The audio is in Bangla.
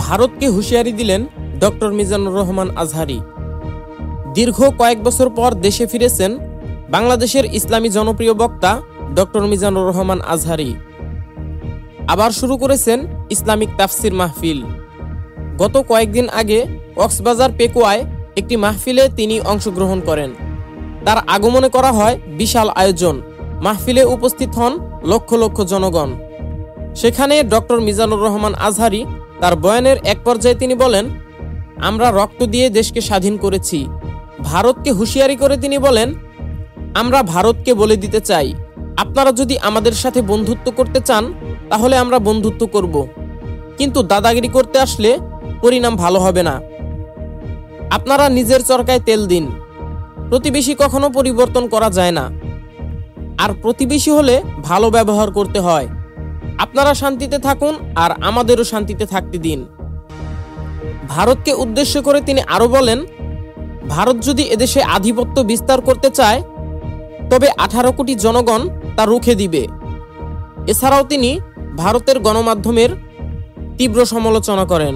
ভারতকে হুঁশিয়ারি দিলেন ডক্টর মিজানুর রহমান আজহারী। দীর্ঘ কয়েক বছর পর দেশে ফিরেছেন বাংলাদেশের ইসলামী জনপ্রিয় বক্তা ডক্টর মিজানুর রহমান আজহারী। আবার শুরু করেছেন ইসলামিক তাফসির মাহফিল। গত কয়েকদিন আগে কক্সবাজার পেকুয়ায় একটি মাহফিলে তিনি অংশগ্রহণ করেন। তার আগমনে করা হয় বিশাল আয়োজন। মাহফিলে উপস্থিত হন লক্ষ লক্ষ জনগণ। সেখানে ডক্টর মিজানুর রহমান আজহারী তার বয়ানের এক পর্যায়ে তিনি বলেন, আমরা রক্ত দিয়ে দেশকে স্বাধীন করেছি। ভারতকে হুঁশিয়ারি করে তিনি বলেন, আমরা ভারতকে বলে দিতে চাই, আপনারা যদি আমাদের সাথে বন্ধুত্ব করতে চান তাহলে আমরা বন্ধুত্ব করব, কিন্তু দাদাগিরি করতে আসলে পরিণাম ভালো হবে না। আপনারা নিজের চরকায় তেল দিন। প্রতিবেশী কখনো পরিবর্তন করা যায় না, আর প্রতিবেশী হলে ভালো ব্যবহার করতে হয়। আপনারা শান্তিতে থাকুন আর আমাদেরও শান্তিতে থাকতে দিন। ভারতকে উদ্দেশ্য করে তিনি আরো বলেন, ভারত যদি এদেশে আধিপত্য বিস্তার করতে চায় তবে 18 কোটি জনগণ তা রুখে দিবে। এছাড়াও তিনি ভারতের গণমাধ্যমের তীব্র সমালোচনা করেন।